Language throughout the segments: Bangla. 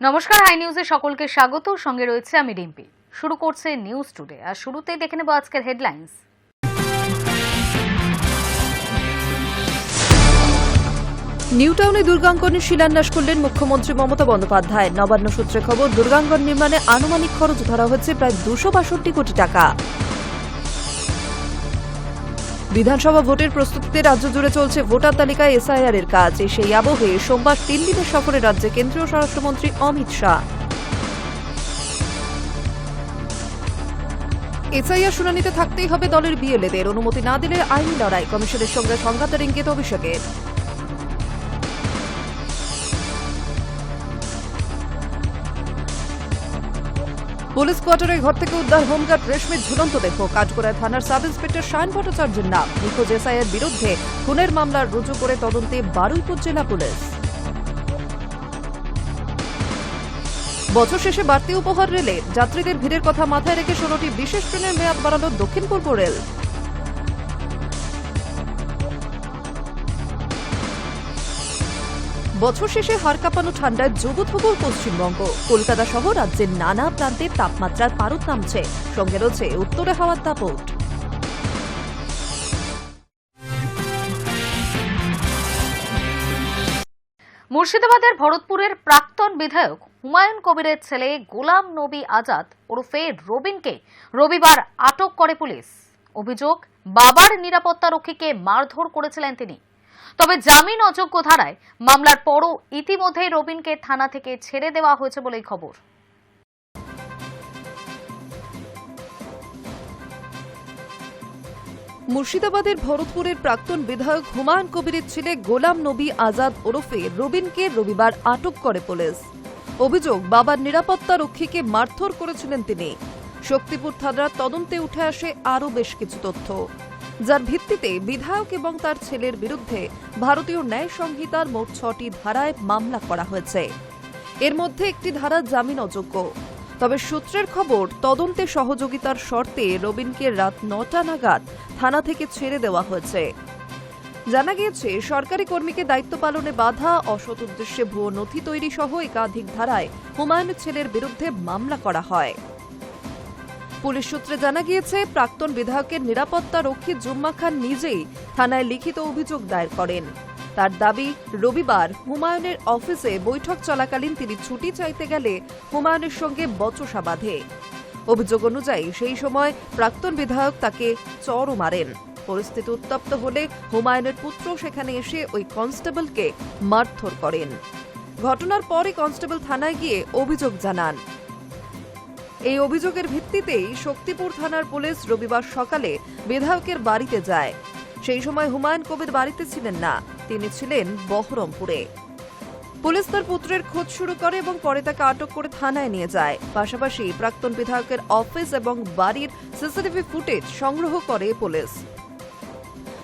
নমস্কার, হাই নিউজে সকলকে স্বাগত। সঙ্গে রয়েছে আমি ডিম্পি। শুরু করছে নিউজ টুডে। আর শুরুতেই দেখে নেব আজকের হেডলাইন্স। নিউটাউনে দুর্গাঙ্গনের শিলান্যাস করলেন মুখ্যমন্ত্রী মমতা বন্দ্যোপাধ্যায়। নবান্ন সূত্রে খবর, দুর্গাঙ্গন নির্মাণে আনুমানিক খরচ ধরা হচ্ছে প্রায় 262 কোটি টাকা। বিধানসভা ভোটের প্রস্তুতিতে রাজ্য জুড়ে চলছে ভোটার তালিকায় এসআইআর এর কাজ। সেই আবহে সোমবার 3 দিনের সফরে রাজ্যে কেন্দ্রীয় স্বরাষ্ট্রমন্ত্রী অমিত শাহ। এসআইআর শুনানিতে থাকতেই হবে দলের বিএলএদের, অনুমতি না দিলে আইনি লড়াই। কমিশনের সঙ্গে সংঘাতের ইঙ্গিত অভিষেকের। পুলিশ কোয়ার্টারের ঘর থেকে উদ্ধার হোমগার্ড রেশমির ঝুলন্ত দেহ। কাঠগড়ায় থানার সাব ইন্সপেক্টর শায়ন ভট্টাচার্যের নাম। নিখোঁজ এসআইয়ের বিরুদ্ধে খুনের মামলা রুজু করে তদন্তে বারুইপুর জেলা পুলিশ। বছর শেষে বাড়তি উপহার রেলে যাত্রীদের ভিড়ের কথা মাথায় রেখে 16টি বিশেষ ট্রেনের মেয়াদ বাড়ালো দক্ষিণ পূর্ব রেল। বছর শেষে হাড় কাঁপানো ঠান্ডায় জবুথবুর পশ্চিমবঙ্গ। কলকাতা সহ রাজ্যের নানা প্রান্তে তাপমাত্রার পারদ নামছে, সঙ্গে রয়েছে উত্তরে হাওয়ার দাপট। মুর্শিদাবাদের ভরতপুরের প্রাক্তন বিধায়ক হুমায়ুন কবিরের ছেলে গোলাম নবী আজাদ ওরফে রবিনকে রবিবার আটক করে পুলিশ। অভিযোগ, বাবার নিরাপত্তা রক্ষীকে মারধর করেছিলেন তিনি। তবে জামিন অযোগ্য ধারায় মামলার পরও ইতিমধ্যেই রবিনকে থানা থেকে ছেড়ে দেওয়া হয়েছে বলেই খবর। মুর্শিদাবাদের ভরতপুরের প্রাক্তন বিধায়ক হুমায়ুন কবিরের ছেলে গোলাম নবী আজাদ ওরফে রবিনকে রবিবার আটক করে পুলিশ। অভিযোগ, বাবার নিরাপত্তা রক্ষীকে মারধর করেছিলেন তিনি। শক্তিপুর থানার তদন্তে উঠে আসে আরও বেশ কিছু তথ্য, যার ভিত্তিতে বিধায়ক এবং তার ছেলের বিরুদ্ধে ভারতীয় ন্যায় সংহিতার মোট 6টি ধারায় মামলা করা হয়েছে। এর মধ্যে একটি ধারা জামিন অযোগ্য। তবে সূত্রের খবর, তদন্তে সহযোগিতার শর্তে রবিনকে রাত 9টা নাগাদ থানা থেকে ছেড়ে দেওয়া হয়েছে। জানা গিয়েছে, সরকারি কর্মীকে দায়িত্ব পালনে বাধা, অসৎ উদ্দেশ্যে ভুয়ো নথি তৈরি সহ একাধিক ধারায় হুমায়ুনের ছেলের বিরুদ্ধে মামলা করা হয়। পুলিশ সূত্রে জানা গিয়েছে, প্রাক্তন বিধায়কের নিরাপত্তা রক্ষী জুম্মা খান নিজেই থানায় লিখিত অভিযোগ দায়ের করেন। তার দাবি, রবিবার হুমায়ুনের অফিসে বৈঠক চলাকালীন তিনি ছুটি চাইতে গেলে হুমায়ুনের সঙ্গে বচসা বাঁধে। অভিযোগ অনুযায়ী সেই সময় প্রাক্তন বিধায়ক তাকে চড়ও মারেন। পরিস্থিতি উত্তপ্ত হলে হুমায়ুনের পুত্র সেখানে এসে ওই কনস্টেবলকে মারধর করেন। ঘটনার পরই কনস্টেবল থানায় গিয়ে অভিযোগ জানান। এই অভিযোগের ভিত্তিতেই শক্তিপুর থানার পুলিশ রবিবার সকালে বিধায়কের বাড়িতে যায়। সেই সময় হুমায়ুন কবির বাড়িতে ছিলেন না, তিনি ছিলেন বহরমপুরে। পুলিশ তার পুত্রের খোঁজ শুরু করে এবং পরে তাকে আটক করে থানায় নিয়ে যায়। পাশাপাশি প্রাক্তন বিধায়কের অফিস এবং বাড়ির সিসিটিভি ফুটেজ সংগ্রহ করে পুলিশ।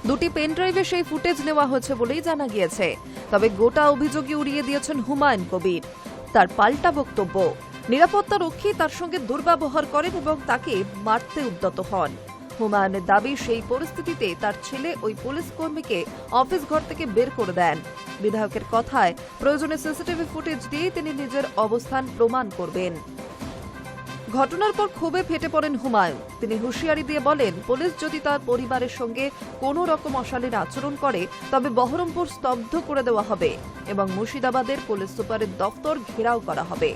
2টি পেনড্রাইভে সেই ফুটেজ নেওয়া হয়েছে বলেই জানা গিয়েছে। তবে গোটা অভিযোগই উড়িয়ে দিয়েছেন হুমায়ুন কবির। তার পাল্টা বক্তব্য, নিরাপত্তা রক্ষী তার সঙ্গে দুর্ব্যবহার করেন এবং তাকে মারতে উদ্যত হন। হুমায়ুনের দাবি, সেই পরিস্থিতিতে তার ছেলে ওই পুলিশ কর্মীকে অফিস ঘর থেকে বের করে দেন। বিধায়কের কথায়, প্রয়োজনে সিসিটিভি ফুটেজ দিয়ে তিনি নিজের অবস্থান প্রমাণ করবেন। ঘটনার পর ক্ষোভে ফেটে পড়েন হুমায়ুন। তিনি হুঁশিয়ারি দিয়ে বলেন, পুলিশ যদি তার পরিবারের সঙ্গে কোনো রকম অশালীন আচরণ করে তবে বহরমপুর স্তব্ধ করে দেওয়া হবে এবং মুর্শিদাবাদের পুলিশ সুপারের দফতর ঘেরাও করা হবে।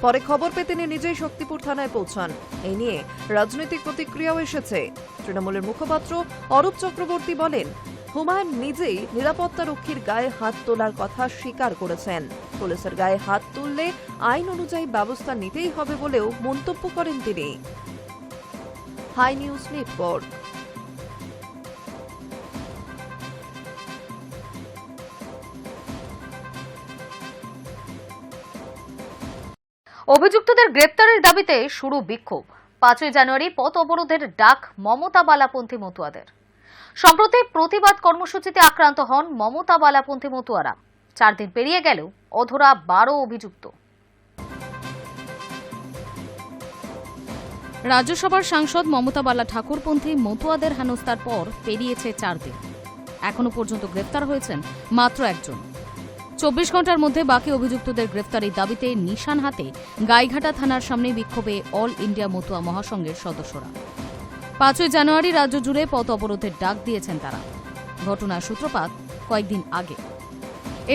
পরে খবর পেয়ে তিনি নিজেই শক্তিপুর থানায় পৌঁছান। এই নিয়ে রাজনৈতিক প্রতিক্রিয়াও এসেছে। তৃণমূলের মুখপাত্র অরূপ চক্রবর্তী বলেন, হুমায়ুন নিজেই নিরাপত্তা রক্ষীর গায়ে হাত তোলার কথা স্বীকার করেছেন। পুলিশের গায়ে হাত তুললে আইন অনুযায়ী ব্যবস্থা নিতেই হবে বলেও মন্তব্য করেন তিনি। Hi News Network. অভিযুক্তদের গ্রেপ্তারের দাবিতে শুরু বিক্ষোভ। 5ই জানুয়ারি পথ অবরোধের ডাক মমতা বালাপন্থী মতুয়াদের। সম্প্রতি প্রতিবাদ কর্মসূচিতে আক্রান্ত হন মমতা বালাপন্থী মতুয়ারা। 4 দিন পেরিয়ে গেলেও অধরা 12 অভিযুক্ত। রাজ্যসভার সাংসদ মমতা বালা ঠাকুরপন্থী মতুয়াদের হেনস্থার পর পেরিয়েছে 4 দিন। এখনো পর্যন্ত গ্রেপ্তার হয়েছেন মাত্র একজন। 24 ঘন্টার মধ্যে বাকি অভিযুক্তদের গ্রেফতারির দাবিতে নিশান হাতে গাইঘাটা থানার সামনে বিক্ষোভে অল ইন্ডিয়া মতুয়া মহাসংঘের সদস্যরা। 5 জানুয়ারি রাজ্য জুড়ে পথ অবরোধের ডাক দিয়েছেন তারা। ঘটনার সূত্রপাত কয়েকদিন আগে।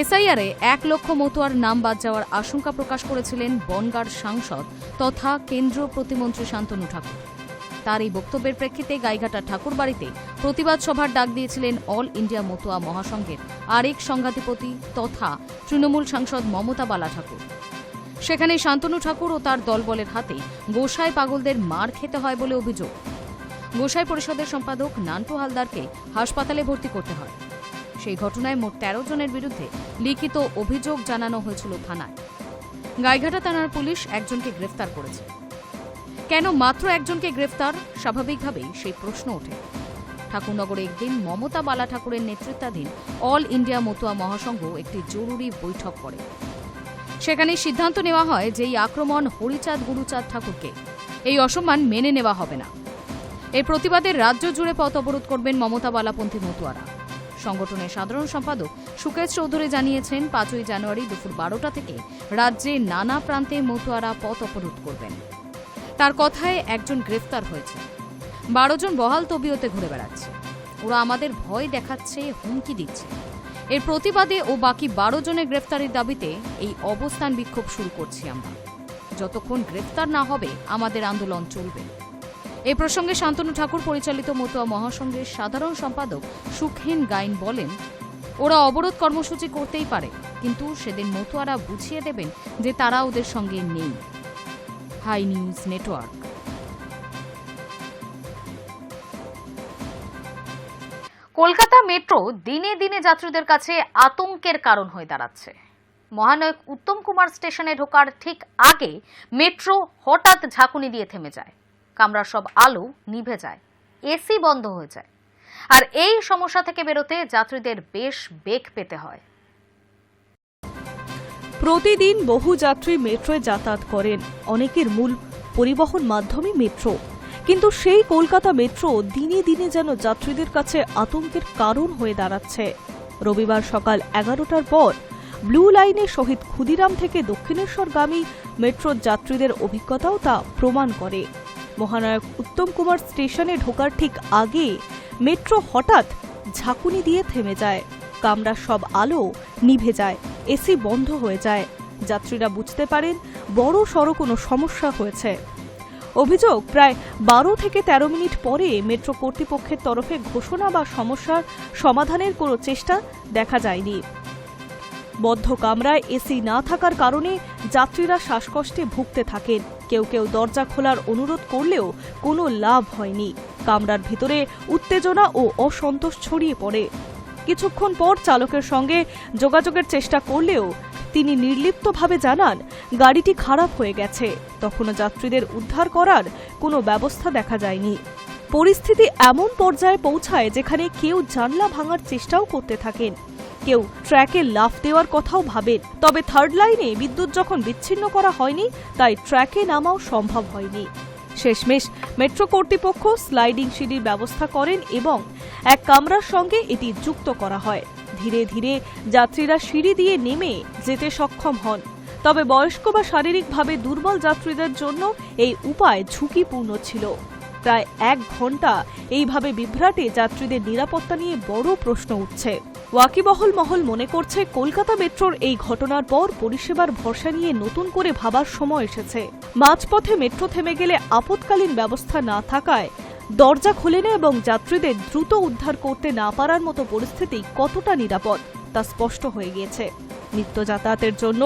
এসআইআরে 1 লক্ষ মতুয়ার নাম বাদ যাওয়ার আশঙ্কা প্রকাশ করেছিলেন বনগাঁর সাংসদ তথা কেন্দ্রীয় প্রতিমন্ত্রী শান্তনু ঠাকুর। তার এই বক্তব্যের প্রেক্ষিতে গাইঘাটা ঠাকুরবাড়িতে প্রতিবাদ সভার ডাক দিয়েছিলেন অল ইন্ডিয়া মতুয়া মহাসংঘের আরেক সংঘাতিপতি তথা তৃণমূল সাংসদ মমতা বালা ঠাকুর। সেখানে শান্তনু ঠাকুর ও তার দলবলের হাতে গোসাই পাগলদের মার খেতে হয় বলে অভিযোগ। গোসাই পরিষদের সম্পাদক নান্টু হালদারকে হাসপাতালে ভর্তি করতে হয়। সেই ঘটনায় মোট 13 জনের বিরুদ্ধে লিখিত অভিযোগ জানানো হয়েছিল থানায়। গাইঘাটা থানার পুলিশ একজনকে গ্রেফতার করেছে। কেন মাত্র একজনকে গ্রেফতার? স্বাভাবিকভাবেই সেই প্রশ্ন ওঠে। ঠাকুরনগরে একদিন মমতা বালা ঠাকুরের নেতৃত্বাধীন অল ইন্ডিয়া মতুয়া মহাসংঘ একটি জরুরি বৈঠক করে। সেখানে সিদ্ধান্ত নেওয়া হয় যে এই আক্রমণ হরিচাঁদ গুরুচাঁদ ঠাকুরকে, এই অসম্মান মেনে নেওয়া হবে না। এই প্রতিবাদে রাজ্য জুড়ে পথ অবরোধ করবেন মমতা বালাপন্থী মতুয়ারা। সংগঠনের সাধারণ সম্পাদক সুকেশ চৌধুরী জানিয়েছেন 5 জানুয়ারি দুপুর 12টা থেকে রাজ্যে নানা প্রান্তে মতুয়ারা পথ অবরোধ করবেন। তার কথায় একজন গ্রেফতার হয়েছে, 12 জন বহাল তবিয়তে ঘুরে বেড়াচ্ছে। ওরা আমাদের ভয় দেখাচ্ছে, হুমকি দিচ্ছে। এর প্রতিবাদে ও বাকি 12 জনের গ্রেফতারির দাবিতে এই অবস্থান বিক্ষোভ শুরু করছি আমরা। যতক্ষণ গ্রেফতার না হবে আমাদের আন্দোলন চলবে। এই প্রসঙ্গে শান্তনু ঠাকুর পরিচালিত মতুয়া মহাসংঘের সাধারণ সম্পাদক সুখেন গাইন বলেন, ওরা অবরোধ কর্মসূচি করতেই পারে, কিন্তু সেদিন মতুয়ারা বুঝিয়ে দেবেন যে তারা ওদের সঙ্গে নেই। Hi News Network. Kolkata metro দিনে দিনে যাত্রীদের কাছে আতঙ্কের কারণ হয়ে দাঁড়াচ্ছে। মহানায়ক উত্তম কুমার স্টেশনে ঢোকার ঠিক আগে মেট্রো হঠাৎ ঝাঁকুনি দিয়ে থেমে যায়। কামরার সব আলো নিভে যায়, এসি বন্ধ হয়ে যায়। আর এই সমস্যা থেকে বেরোতে যাত্রীদের বেশ বেগ পেতে হয়। প্রতিদিন বহু যাত্রী মেট্রোয় যাতায়াত করেন। অনেকের মূল পরিবহন মাধ্যমই মেট্রো। কিন্তু সেই কলকাতা মেট্রো দিনে দিনে যেন যাত্রীদের কাছে আতঙ্কের কারণ হয়ে দাঁড়াচ্ছে। রবিবার সকাল 11টার পর ব্লু লাইনে শহীদ ক্ষুদিরাম থেকে দক্ষিণেশ্বরগামী মেট্রোর যাত্রীদের অভিজ্ঞতাও তা প্রমাণ করে। মহানায়ক উত্তম কুমার স্টেশনে ঢোকার ঠিক আগে মেট্রো হঠাৎ ঝাঁকুনি দিয়ে থেমে যায়। কামরার সব আলো নিভে যায়, এসি বন্ধ হয়ে যায়। যাত্রীরা বুঝতে পারেন বড় সড় কোনো সমস্যা হয়েছে। অভিযোগ, প্রায় 12 থেকে 13 মিনিট পরে মেট্রো কর্তৃপক্ষের তরফে ঘোষণা বা সমস্যার সমাধানের কোনো চেষ্টা দেখা যায়নি। বদ্ধ কামরায় এসি না থাকার কারণে যাত্রীরা শ্বাসকষ্টে ভুগতে থাকেন। কেউ কেউ দরজা খোলার অনুরোধ করলেও কোনো লাভ হয়নি। কামরার ভিতরে উত্তেজনা ও অসন্তোষ ছড়িয়ে পড়ে। কিছুক্ষণ পর চালকের সঙ্গে যোগাযোগের চেষ্টা করলেও তিনি নির্লিপ্তভাবে জানান গাড়িটি খারাপ হয়ে গেছে। তখনও যাত্রীদের উদ্ধার করার কোনো ব্যবস্থা দেখা যায়নি। পরিস্থিতি এমন পর্যায়ে পৌঁছায় যেখানে কেউ জানলা ভাঙার চেষ্টাও করতে থাকেন, কেউ ট্র্যাকে লাফ দেওয়ার কথাও ভাবেন। তবে থার্ড লাইনে বিদ্যুৎ যখন বিচ্ছিন্ন করা হয়নি, তাই ট্র্যাকে নামাও সম্ভব হয়নি। শেষমেশ মেট্রো কর্তৃপক্ষ স্লাইডিং সিঁড়ির ব্যবস্থা করেন এবং এক কামরার সঙ্গে এটি যুক্ত করা হয়। ধীরে ধীরে যাত্রীরা সিঁড়ি দিয়ে নেমে যেতে সক্ষম হন। তবে বয়স্ক বা শারীরিকভাবে দুর্বল যাত্রীদের জন্য এই উপায় ঝুঁকিপূর্ণ ছিল। প্রায় 1 ঘণ্টা এইভাবে বিভ্রাটে যাত্রীদের নিরাপত্তা নিয়ে বড় প্রশ্ন উঠছে। ওয়াকিবহল মহল মনে করছে কলকাতা মেট্রোর এই ঘটনার পর পরিষেবার ভরসা নিয়ে নতুন করে ভাবার সময় এসেছে। মাঝপথে মেট্রো থেমে গেলে আপৎকালীন ব্যবস্থা না থাকায় দরজা খুলে নেয় এবং যাত্রীদের দ্রুত উদ্ধার করতে না পারার মতো পরিস্থিতি কতটা নিরাপদ তা স্পষ্ট হয়ে গিয়েছে। নিত্য যাতায়াতের জন্য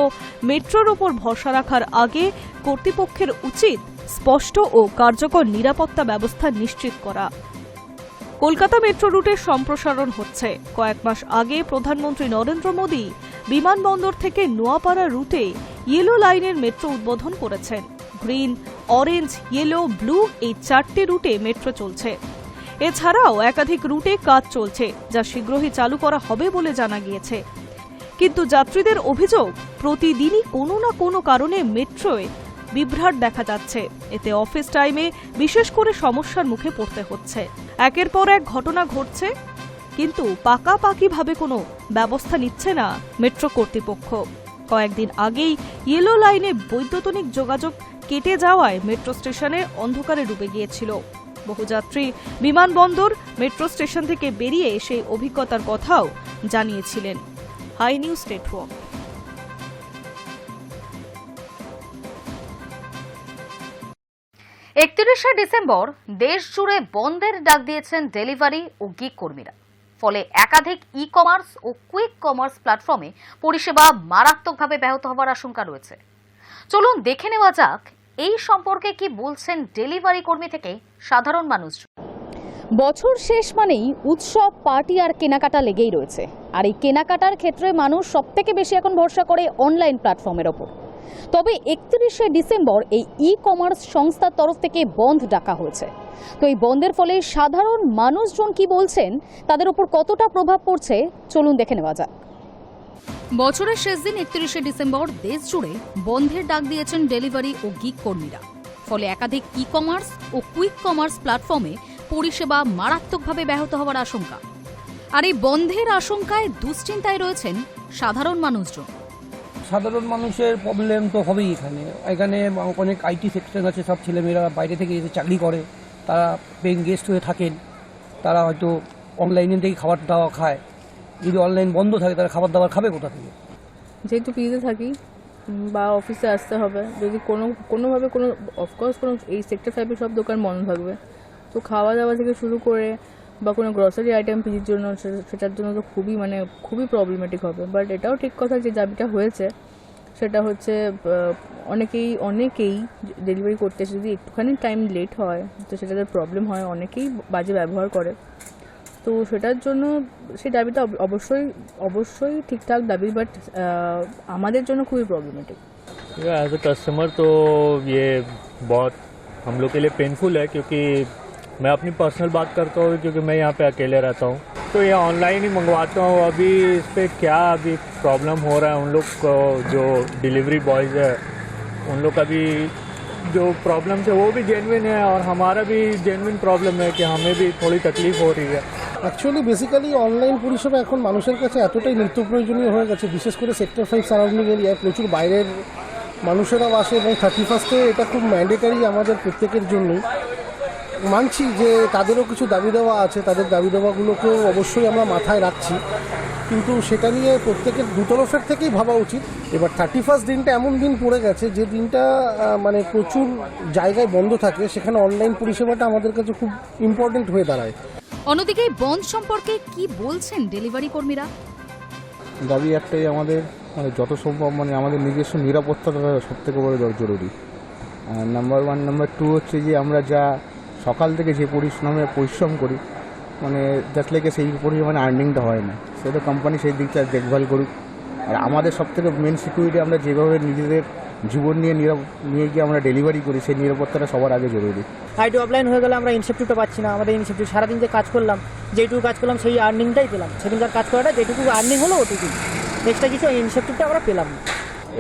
মেট্রোর ওপর ভরসা রাখার আগে কর্তৃপক্ষের উচিত স্পষ্ট ও কার্যকর নিরাপত্তা ব্যবস্থা নিশ্চিত করা। কলকাতা মেট্রো রুটের সম্প্রসারণ হচ্ছে। কয়েক মাস আগে প্রধানমন্ত্রী নরেন্দ্র মোদী বিমানবন্দর থেকে নোয়াপাড়া রুটে ইয়েলো লাইনের মেট্রো উদ্বোধন করেছেন। গ্রিন, অরেঞ্জ, ইয়েলো, ব্লু এই 4টে রুটে মেট্রো চলছে। এছাড়াও একাধিক রুটে কাজ চলছে, যা শীঘ্রই চালু করা হবে বলে জানা গিয়েছে। কিন্তু যাত্রীদের অভিযোগ, প্রতিদিনই কোনো না কোনো কারণে মেট্রোয় বিভ্রাট দেখা যাচ্ছে। এতে অফিস টাইমে বিশেষ করে সমস্যার মুখে পড়তে হচ্ছে। একের পর এক ঘটনা ঘটছে। কিন্তু পাকাপাকিভাবে কোনো ব্যবস্থা নিচ্ছে না মেট্রো কর্তৃপক্ষ। কয়েকদিন আগেই ইয়েলো লাইনে বৈদ্যুতিক যোগাযোগ কেটে যাওয়ায় মেট্রো স্টেশনে অন্ধকারে ডুবে গিয়েছিল। বহু যাত্রী বিমানবন্দর মেট্রো স্টেশন থেকে বেরিয়ে সেই অভিজ্ঞতার কথাও জানিয়েছিলেন। Hi News Network. একত্রিশে ডিসেম্বর দেশ জুড়ে বন্ধের ডাক দিয়েছেন ডেলিভারি ও গিগ কর্মীরা। ফলে একাধিক ই কমার্স ও কুইক কমার্স প্ল্যাটফর্মে পরিষেবা মারাত্মকভাবে ব্যাহত হওয়ার আশঙ্কা রয়েছে। চলুন দেখে নেওয়া যাক এই সম্পর্কে কি বলছেন ডেলিভারি কর্মী থেকে সাধারণ মানুষ। বছর শেষ মানেই উৎসব, পার্টি আর কেনাকাটা লেগেই রয়েছে। আর এই কেনাকাটার ক্ষেত্রে মানুষ সবথেকে বেশি এখন ভরসা করে অনলাইন প্ল্যাটফর্মের ওপর। তবে 31শে ডিসেম্বর এই ই কমার্স সংস্থার তরফ থেকে বন্ধ ডাকা হয়েছে। তো এই বন্ধের ফলে সাধারণ মানুষজন কি বলছেন, তাদের উপর কতটা প্রভাব পড়ছে, চলুন দেখে নেওয়া যাক। বছরের শেষ দিন 31শে ডিসেম্বর দেশ জুড়ে বন্ধের ডাক দিয়েছেন ডেলিভারি ও গিগ কর্মীরা। ফলে একাধিক ই কমার্স ও কুইক কমার্স প্ল্যাটফর্মে পরিষেবা মারাত্মকভাবে ব্যাহত হওয়ার আশঙ্কা। আর এই বন্ধের আশঙ্কায় দুশ্চিন্তায় রয়েছেন সাধারণ মানুষজন। সাধারণ মানুষের প্রবলেম তো হবেই। এখানে অনেক আইটি সেক্টর আছে, সব ছেলেমেয়েরা বাইরে থেকে এসে চাকরি করে, তারা পেইং গেস্ট হয়ে থাকেন, তারা হয়তো অনলাইনে থেকে খাবার দাওয়া খায়। যদি অনলাইন বন্ধ থাকে তারা খাবার দাবার খাবে কোথা থেকে? যেহেতু পিজিতে থাকি বা অফিসে আসতে হবে, যদি কোনোভাবে কোনো অফকোর্স কোনো এই সেক্টর 5-এর সব দোকান বন্ধ থাকবে, তো খাওয়া দাওয়া থেকে শুরু করে বা কোনো গ্রসারি আইটেম পিজির জন্য সেটার জন্য তো খুবই প্রবলেমেটিক হবে। বাট এটাও ঠিক কথা যে দাবিটা হয়েছে সেটা হচ্ছে অনেকেই ডেলিভারি করতে এসে যদি একটুখানি টাইম লেট হয় তো সেটাতে প্রবলেম হয়, অনেকেই বাজে ব্যবহার করে। তো সেটার জন্য সেই দাবিটা অবশ্যই ঠিকঠাক দাবি, বাট আমাদের জন্য খুবই প্রবলেমেটিক। एज अ कस्टमर तो ये बहुत हम लोग के लिए पेनफुल है, क्योंकि मैं अपनी पर्सनल बात करता हूँ क्योंकि मैं यहाँ पे अकेले रहता हूँ, तो ये ऑनलाइन ही मंगवाता हूँ। अभी इस पर क्या अभी प्रॉब्लम हो रहा है, उन लोग को जो डिलीवरी बॉयज़ है उन लोग का भी जो प्रॉब्लम है वो भी जेन्युइन है और हमारा भी जेन्युइन प्रॉब्लम है कि हमें भी थोड़ी तकलीफ हो रही है। অ্যাকচুয়ালি বেসিক্যালি অনলাইন পরিষেবা এখন মানুষের কাছে এতটাই নিত্য প্রয়োজনীয় হয়ে গেছে, বিশেষ করে সেক্টর 5 সারাউন্ডিং এরিয়ায় প্রচুর বাইরের মানুষেরাও আসে এবং 31স্টে এটা খুব ম্যান্ডেটারি আমাদের প্রত্যেকের জন্যই। মানছি যে তাদেরও কিছু দাবি দেওয়া আছে, তাদের দাবি দেওয়াগুলোকেও অবশ্যই আমরা মাথায় রাখছি, কিন্তু সেটা নিয়ে প্রত্যেকের দুতরফের থেকেই ভাবা উচিত। এবার 31st দিনটা এমন দিন পড়ে গেছে যে দিনটা মানে প্রচুর জায়গায় বন্ধ থাকে, সেখানে অনলাইন পরিষেবাটা আমাদের কাছে খুব ইম্পর্টেন্ট হয়ে দাঁড়ায়। অন্যদিকে বন্ধ সম্পর্কে কি বলছেন ডেলিভারি কর্মীরা? দাবি একটাই, আমাদের যত সম্ভব আমাদের নিজস্ব নিরাপত্তাটা সবথেকে বড় জরুরি। নাম্বার 1। নাম্বার 2 হচ্ছে যে আমরা যা সকাল থেকে যে পরিশ্রম করি, যাতে লেগে সেই পরিমাণে আর্নিংটা হয় না, সেটা কোম্পানি সেই দিকটা দেখভাল করুক। আর আমাদের সবথেকে মেন সিকিউরিটি, আমরা যেভাবে নিজেদের জীবন নিয়ে গিয়ে আমরা ডেলিভারি করি, সেই নিরাপত্তাটা সবার আগে জরুরি। আইটি অফলাইন হয়ে গেলে আমরা ইনসেপ্টিভটা পাচ্ছি না। আমাদের ইনসেপ্টিভ সারাদিন যে কাজ করলাম, যেটুকু কাজ করলাম সেই আর্নিংটাই পেলাম, সেদিনকার কাজ করাটা যেটুকু আর্নিং হলো ওটুকু, এক্সট্রা কিছু ইনসেপ্টিভটা আমরা পেলাম না।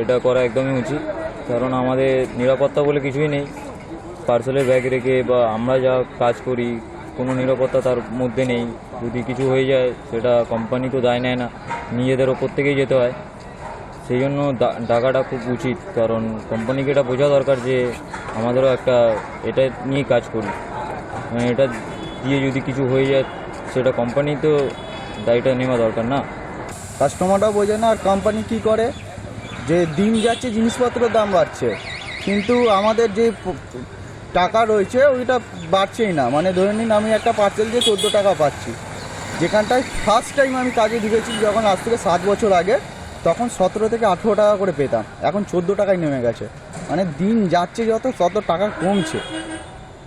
এটা করা একদমই উচিত, কারণ আমাদের নিরাপত্তা বলে কিছুই নেই। পার্সেলের ব্যাগ রেখে বা আমরা যা কাজ করি কোনো নিরাপত্তা তার মধ্যে নেই। যদি কিছু হয়ে যায় সেটা কোম্পানি তো দায় নেয় না, নিজেদের ওপর থেকেই যেতে হয়। সেই জন্য ডাকাটা খুব উচিত, কারণ কোম্পানিকে এটা বোঝা দরকার যে আমাদেরও একটা এটা নিয়ে কাজ করি, এটা দিয়ে যদি কিছু হয়ে যায় সেটা কোম্পানি তো দায়টা নেওয়া দরকার না। কাস্টমারটাও বোঝে না, আর কোম্পানি কী করে যে দিন যাচ্ছে জিনিসপত্রের দাম বাড়ছে, কিন্তু আমাদের যে টাকা রয়েছে ওইটা বাড়ছেই না। ধরে নিন আমি একটা পার্সেল দিয়ে 14 টাকা পাচ্ছি, যেখানটায় ফার্স্ট টাইম আমি কাজে ঢুকেছি যখন আজ থেকে 7 বছর আগে, তখন 17 থেকে 18 টাকা করে পেতাম, এখন 14 টাকায় নেমে গেছে। দিন যাচ্ছে যত তত টাকা কমছে,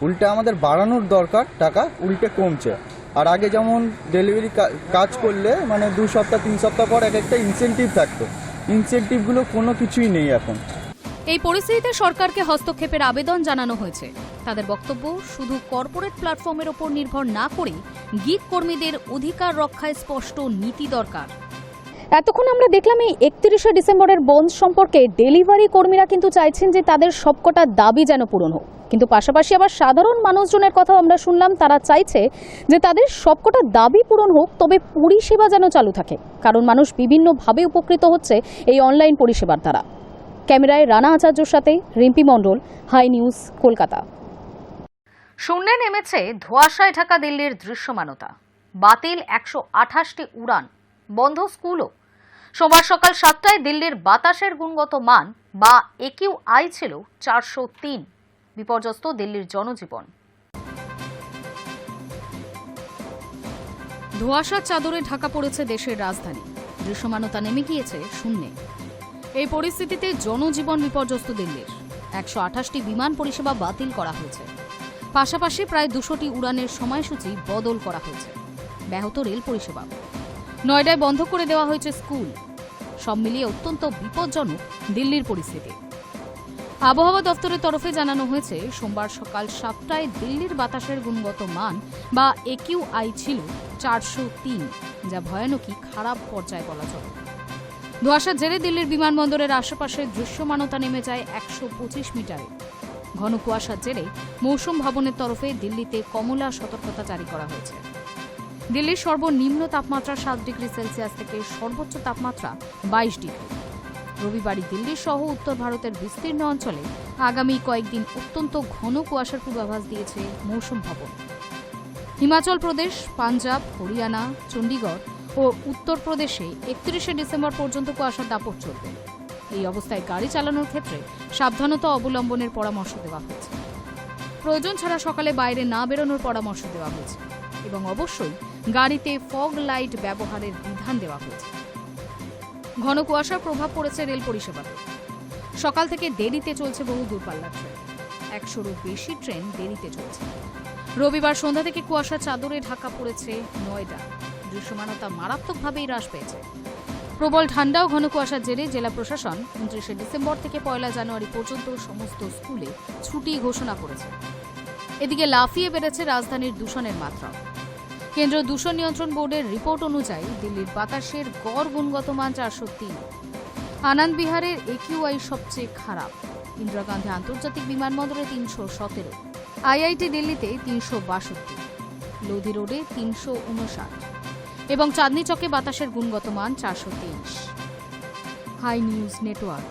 উল্টে আমাদের বাড়ানোর দরকার, টাকা উল্টে কমছে। আর আগে যেমন ডেলিভারি কাজ করলে 2 সপ্তাহ 3 সপ্তাহ পর একটা ইনসেন্টিভ থাকতো, ইনসেন্টিভগুলো কোনো কিছুই নেই এখন। এই পরিস্থিতিতে সরকারকে হস্তক্ষেপের আবেদন জানানো হয়েছে। তাদের বক্তব্য, শুধু কর্পোরেট প্ল্যাটফর্মের ওপর নির্ভর না করে গিগ কর্মীদের অধিকার রক্ষায় স্পষ্ট নীতি দরকার। এতক্ষণ আমরা দেখলাম এই 31শে ডিসেম্বরের বন্ধ সম্পর্কে ডেলিভারি কর্মীরা কিন্তু চাইছেন যে তাদের সবকটা দাবি যেন পূরণ হোক, কিন্তু পাশাপাশি আবার সাধারণ মানুষজনের কথাও আমরা শুনলাম, তারা চাইছে যে তাদের সবকটা দাবি পূরণ হোক, তবে পরিষেবা যেন চালু থাকে, কারণ মানুষ বিভিন্নভাবে উপকৃত হচ্ছে এই অনলাইন পরিষেবার দ্বারা। ক্যামেরায় রানা আচার্যর সাথে রিম্পি মণ্ডল, হাই নিউজ, কলকাতা। শূন্যে নেমেছে ধোঁয়াশায় ঢাকা দিল্লির দৃশ্যমানতা। বাতিল 128টি উড়ান, বন্ধ স্কুলও। সোমবার সকাল 7টায় দিল্লির বাতাসের গুণগত মান বা AQI ছিল 403। বিপর্যস্ত দিল্লির জনজীবন। ধোঁয়াশার চাদরে ঢাকা পড়েছে দেশের রাজধানী, দৃশ্যমানতা নেমে গিয়েছে শূন্যে। এই পরিস্থিতিতে জনজীবন বিপর্যস্ত দিল্লির। 128টি বিমান পরিষেবা বাতিল করা হয়েছে, পাশাপাশি প্রায় 200টি উড়ানের সময়সূচি বদল করা হয়েছে। ব্যাহত রেল পরিষেবা, নয়ডায় বন্ধ করে দেওয়া হয়েছে স্কুল। সব মিলিয়ে অত্যন্ত বিপজ্জনক দিল্লির পরিস্থিতি। আবহাওয়া দপ্তরের তরফে জানানো হয়েছে, সোমবার সকাল 7টায় দিল্লির বাতাসের গুণগত মান বা AQI ছিল 403, যা ভয়ানকই খারাপ পর্যায়ে বলা চলে। ধোঁয়াশার জেরে দিল্লির বিমানবন্দরের আশেপাশে দৃশ্যমানতা নেমে যায় 125 মিটারে। ঘন কুয়াশার জেরে মৌসুম ভবনের তরফে দিল্লিতে কমলা সতর্কতা জারি করা হয়েছে। দিল্লির সর্বনিম্ন তাপমাত্রা 7 ডিগ্রি সেলসিয়াস থেকে সর্বোচ্চ তাপমাত্রা 22 ডিগ্রি। রবিবারই দিল্লি সহ উত্তর ভারতের বিস্তীর্ণ অঞ্চলে আগামী কয়েকদিন অত্যন্ত ঘন কুয়াশার পূর্বাভাস দিয়েছে মৌসুম ভবন। হিমাচল প্রদেশ, পাঞ্জাব, হরিয়ানা, চণ্ডীগড় ও উত্তরপ্রদেশে 31শে ডিসেম্বর পর্যন্ত কুয়াশার দাপট চলবে। এই অবস্থায় গাড়ি চালানোর ক্ষেত্রে সাবধানতা অবলম্বনের পরামর্শ দেওয়া হয়েছে। প্রয়োজন ছাড়া সকালে বাইরে না বেরোনোর পরামর্শ দেওয়া হয়েছে এবং অবশ্যই গাড়িতে ফগ লাইট ব্যবহারের বিধান দেওয়া হয়েছে। ঘন কুয়াশার প্রভাব পড়েছে রেল পরিষেবাতে। সকাল থেকে দেরিতে চলছে বহু দূরপাল্লার ট্রেন, 100-ও বেশি ট্রেন দেরিতে চলছে। রবিবার সন্ধ্যা থেকে কুয়াশার চাদরে ঢাকা পড়েছে নয়ডা। দৃশ্যমানতা মারাত্মকভাবেই হ্রাস পেয়েছে। প্রবল ঠান্ডা ও ঘন কুয়াশার জেরে জেলা প্রশাসন 29শে ডিসেম্বর থেকে 1 জানুয়ারি পর্যন্ত সমস্ত স্কুলে ছুটি ঘোষণা করেছে। এদিকে লাফিয়ে বেড়েছে রাজধানীর দূষণের মাত্রা। কেন্দ্রীয় দূষণ নিয়ন্ত্রণ বোর্ডের রিপোর্ট অনুযায়ী দিল্লির বাতাসের গড় গুণগত মান 403। আনন্দ বিহারের AQI সবচেয়ে খারাপ। ইন্দিরা গান্ধী আন্তর্জাতিক বিমানবন্দরে 317, IIT দিল্লিতে 362, লোধি রোডে 359 এবং চাঁদনি চকে বাতাসের গুণগত মান 423। Hi News Network.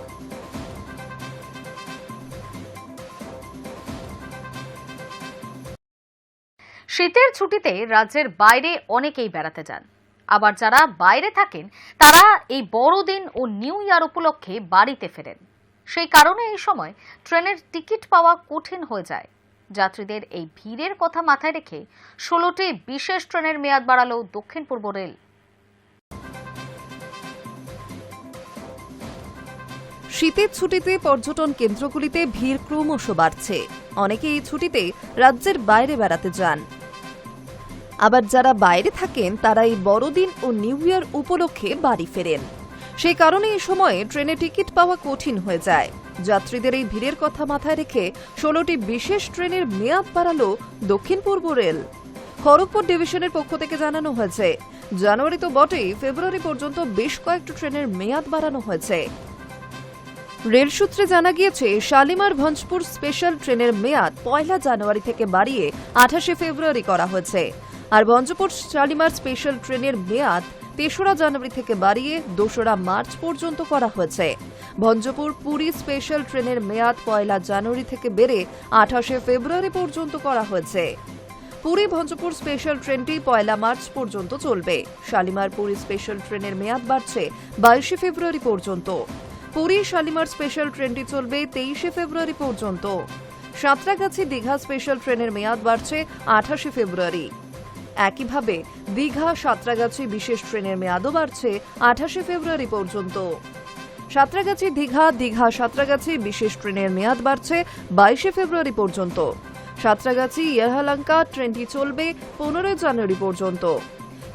শীতের ছুটিতে রাজ্যের বাইরে অনেকেই বেড়াতে যান, আবার যারা বাইরে থাকেন তারা এই বড়দিন ও নিউ ইয়ার উপলক্ষে বাড়িতে ফেরেন। সেই কারণে এই সময় ট্রেনের টিকিট পাওয়া কঠিন হয়ে যায়। যাত্রীদের এই ভিড়ের কথা মাথায় রেখে 16টি বিশেষ ট্রেনের মেয়াদ বাড়ালো দক্ষিণ পূর্ব রেল। শীতের ছুটিতে পর্যটন কেন্দ্রগুলিতে ভিড় ক্রমশ বাড়ছে। অনেকে এই ছুটিতে রাজ্যের বাইরে বেড়াতে যান, আবার যারা বাইরে থাকেন তারা এই বড়দিন ও নিউ ইয়ার উপলক্ষে বাড়ি ফেরেন। সেই কারণে এই সময়ে ট্রেনে টিকিট পাওয়া কঠিন হয়ে যায়। যাত্রীদের এই ভিড়ের কথা মাথায় রেখে 16টি বিশেষ ট্রেনের মেয়াদ বাড়ালো দক্ষিণ পূর্ব রেল। খড়গপুর ডিভিশনের পক্ষ থেকে জানানো হয়েছে, জানুয়ারি তো বটেই, ফেব্রুয়ারি পর্যন্ত বেশ কয়েকটি ট্রেনের মেয়াদ বাড়ানো হয়েছে। রেল সূত্রে জানা গিয়েছে, শালিমার ভঞ্জপুর স্পেশাল ট্রেনের মেয়াদ 1 জানুয়ারি থেকে বাড়িয়ে 28 ফেব্রুয়ারি করা হয়েছে, আর ভঞ্জপুর শালিমার স্পেশাল ট্রেনের মেয়াদ 3রা জানুয়ারি থেকে বাড়িয়ে 2রা মার্চ পর্যন্ত করা হয়েছে। ভঞ্জপুর পুরী স্পেশাল ট্রেনের মেয়াদ 1 জানুয়ারি থেকে বেড়ে 28 ফেব্রুয়ারি পর্যন্ত করা হয়েছে। পুরী ভঞ্জপুর স্পেশাল ট্রেনটি 1 মার্চ পর্যন্ত চলবে। শালিমার পুরী স্পেশাল ট্রেনের মেয়াদ বাড়ছে 22 ফেব্রুয়ারি পর্যন্ত। পুরী শালিমার স্পেশাল ট্রেনটি চলবে 23 ফেব্রুয়ারি পর্যন্ত। সাঁতরাগাছি দীঘা স্পেশাল ট্রেনের মেয়াদ বাড়ছে 28 ফেব্রুয়ারি। একইভাবে দীঘা সাঁতরাগাছি বিশেষ ট্রেনের মেয়াদও বাড়ছে 28 ফেব্রুয়ারি পর্যন্ত। সাঁতরাগাছি দীঘা, দীঘা সাঁতরাগাছি বিশেষ ট্রেনের মেয়াদ বাড়ছে 22 ফেব্রুয়ারি পর্যন্ত। সাঁতরাগাছি ইহালাঙ্কা ট্রেনটি চলবে 15 জানুয়ারি পর্যন্ত।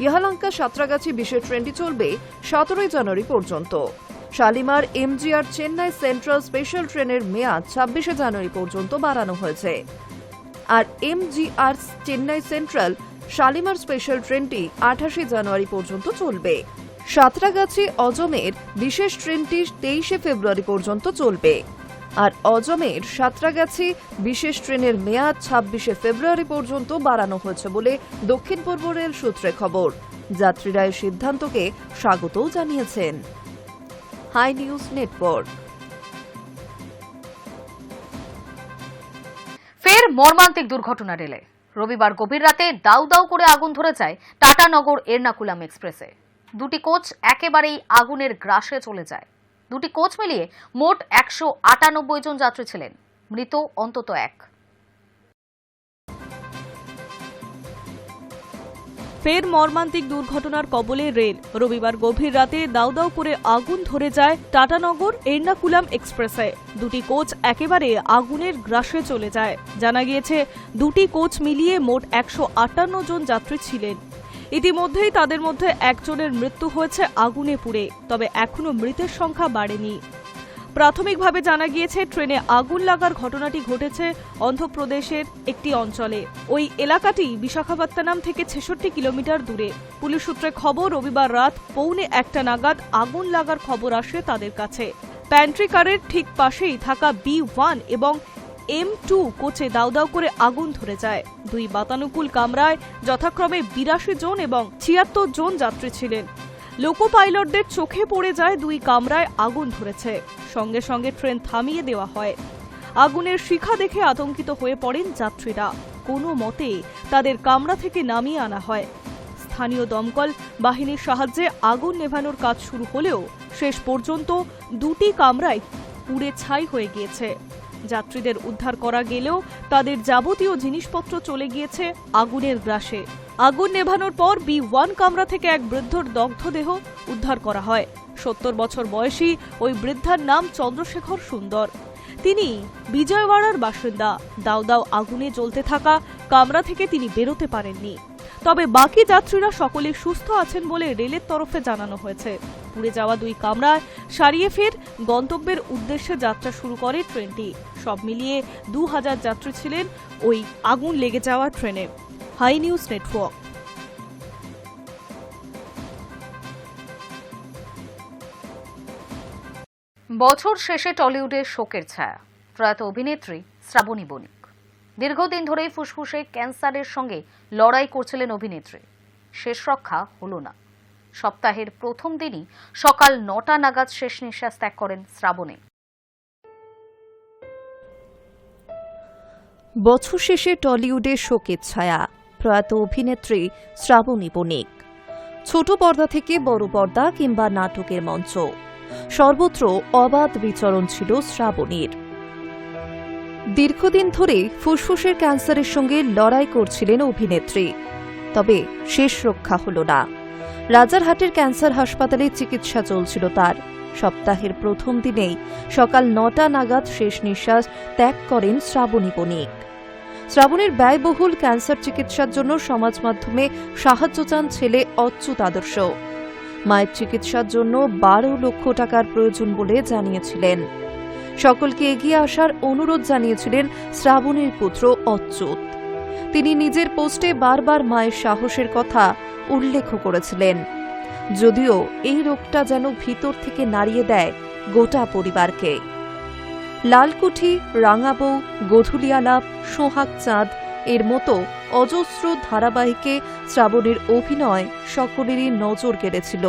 ইহালাঙ্কা সাঁতরাগাছি বিশেষ ট্রেনটি চলবে 17 জানুয়ারি পর্যন্ত। Shalimar MGR Chennai central special ট্রেনের মেয়াদ 26 জানুয়ারি পর্যন্ত বাড়ানো হয়েছে, আর MGR Chennai central Shalimar special ট্রেনটি 28 জানুয়ারি পর্যন্ত চলবে। সাঁতরাগাছি অজমের বিশেষ ট্রেনটি 23শে ফেব্রুয়ারি পর্যন্ত চলবে, আর অজমের সাঁতরাগাছি বিশেষ ট্রেনের মেয়াদ 26শে ফেব্রুয়ারি পর্যন্ত বাড়ানো হয়েছে বলে দক্ষিণ পূর্ব রেল সূত্রে খবর। যাত্রীরা এই সিদ্ধান্তকে স্বাগতও জানিয়েছেন। Hi News Network. ফের মর্মান্তিক দুর্ঘটনা রেলে। রবিবার গভীর রাতে দাউ দাউ করে আগুন ধরে যায় টাটানগর এর্নাকুলাম এক্সপ্রেসে। দুটি কোচ একেবারেই আগুনের গ্রাসে চলে যায়। দুটি কোচ মিলিয়ে মোট 198 জন যাত্রী ছিলেন, মৃত অন্তত এক। ফের মর্মান্তিক দুর্ঘটনার কবলে রেল। রবিবার গভীর রাতে দাউ দাউ করে আগুন ধরে যায় টাটানগর এর্নাকুলাম এক্সপ্রেসে। দুটি কোচ একেবারে আগুনের গ্রাসে চলে যায়। জানা গিয়েছে দুটি কোচ মিলিয়ে মোট 158 জন যাত্রী ছিলেন। ইতিমধ্যেই তাদের মধ্যে একজনের মৃত্যু হয়েছে আগুনে পুড়ে, তবে এখনো মৃতের সংখ্যা বাড়েনি। প্রাথমিকভাবে জানা গিয়েছে ট্রেনে আগুন লাগার ঘটনাটি ঘটেছে অন্ধ্রপ্রদেশের একটি অঞ্চলে। ওই এলাকাটি বিশাখাপত্তনম থেকে 66 কিলোমিটার দূরে। পুলিশ সূত্রে খবর, রবিবার রাত 1:45 নাগাদ আগুন লাগার খবর আসে তাদের কাছে। প্যান্ট্রি কারের ঠিক পাশেই থাকা B1 এবং M2 কোচে দাউ দাউ করে আগুন ধরে যায়। দুই বাতানুকূল কামরায় যথাক্রমে 82 জন এবং 76 জন যাত্রী ছিলেন। লোকো পাইলটদের চোখে পড়ে যায় দুই কামরায় আগুন ধরেছে। সঙ্গে সঙ্গে ট্রেন থামিয়ে দেওয়া হয়। আগুনের শিখা দেখে আতঙ্কিত হয়ে পড়েন যাত্রীরা। কোনো মতে তাদের কামরা থেকে নামিয়ে আনা হয়। স্থানীয় দমকল বাহিনীর সাহায্যে আগুন নেভানোর কাজ শুরু হলেও শেষ পর্যন্ত দুটি কামরায় পুড়ে ছাই হয়ে গিয়েছে। যাত্রীদের উদ্ধার করা গেলেও তাদের যাবতীয় জিনিসপত্র চলে গিয়েছে আগুনের গ্রাসে। আগুন নেভানোর পর B1 কামরা থেকে এক বৃদ্ধর দগ্ধ দেহ উদ্ধার করা হয়। 70 বছর বয়সী ওই বৃদ্ধার নাম চন্দ্রশেখর সুন্দর। তিনি বিজয়ওয়াড়ার বাসিন্দা। দাউ দাউ আগুনে জ্বলতে থাকা কামরা থেকে তিনি বেরোতে পারেননি। তবে বাকি যাত্রীরা সকলে সুস্থ আছেন বলে রেলের তরফে জানানো হয়েছে। পুড়ে যাওয়া দুই কামরায় সারিয়ে ফের গন্তব্যের উদ্দেশ্যে যাত্রা শুরু করে ট্রেনটি। সব মিলিয়ে 2000 যাত্রী ছিলেন ওই আগুন লেগে যাওয়া ট্রেনে। Hi News Network. বছর শেষে টলিউডের শোকের ছায়া। প্রয়াত অভিনেত্রী শ্রাবণী বণিক। দীর্ঘদিন ধরেই ফুসফুসে ক্যান্সারের সঙ্গে লড়াই করছিলেন অভিনেত্রী। শেষ রক্ষা হলো না। সপ্তাহের প্রথম দিনই সকাল 9টা নাগাদ শেষ নিঃশ্বাস ত্যাগ করেন শ্রাবণী। বছর শেষে টলিউডে শোকের ছায়া। প্রয়াত অভিনেত্রী শ্রাবণী বণিক। ছোট পর্দা থেকে বড় পর্দা কিংবা নাটকের মঞ্চ, সর্বত্র অবাধ বিচরণ ছিল শ্রাবণীর। দীর্ঘদিন ধরে ফুসফুসের ক্যান্সারের সঙ্গে লড়াই করছিলেন অভিনেত্রী, তবে শেষ রক্ষা হল না। রাজারহাটের ক্যান্সার হাসপাতালে চিকিৎসা চলছিল তার। সপ্তাহের প্রথম দিনেই সকাল 9টা নাগাদ শেষ নিঃশ্বাস ত্যাগ করেন শ্রাবণী বণিক। শ্রাবণীর ব্যয়বহুল ক্যান্সার চিকিৎসার জন্য সমাজ মাধ্যমে সাহায্য চান ছেলে অচ্যুত আদর্শ। মায়ের চিকিৎসার জন্য 12 লক্ষ টাকার প্রয়োজন বলে জানিয়েছিলেন। সকলকে এগিয়ে আসার অনুরোধ জানিয়েছিলেন শ্রাবণীর পুত্র অচ্যুত। তিনি নিজের পোস্টে বারবার মায়ের সাহসের কথা উল্লেখ করেছিলেন। যদিও এই রোগটা যেন ভিতর থেকে নাড়িয়ে দেয় গোটা পরিবারকে। লালকুঠি, রাঙাবৌ, গধুলি আলাপ, সোহাগ চাঁদ এর মতো অজস্র ধারাবাহিকে শ্রাবণীর অভিনয় সকলেরই নজর কেড়েছিল।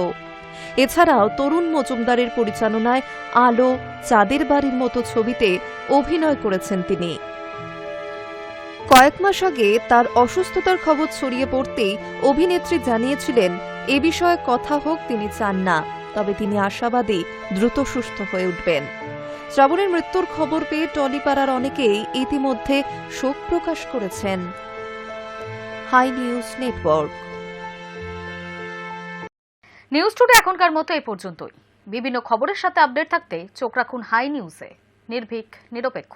এছাড়াও তরুণ মজুমদারের পরিচালনায় আলো, চাঁদের বাড়ির মতো ছবিতে অভিনয় করেছেন তিনি। কয়েক মাস আগে তার অসুস্থতার খবর ছড়িয়ে পড়তেই অভিনেত্রী জানিয়েছিলেন এ বিষয়ে কথা হোক তিনি চান না, তবে তিনি আশাবাদী দ্রুত সুস্থ হয়ে উঠবেন। শ্রাবণের মৃত্যুর খবর পেয়ে টলিপাড়ার অনেকেই ইতিমধ্যে শোক প্রকাশ করেছেন। Hi News Network. News today এখনকার মতো এই পর্যন্তই। বিভিন্ন খবরের সাথে আপডেট থাকতে চোখ রাখুন হাই নিউজে। নির্ভীক, নিরপেক্ষ।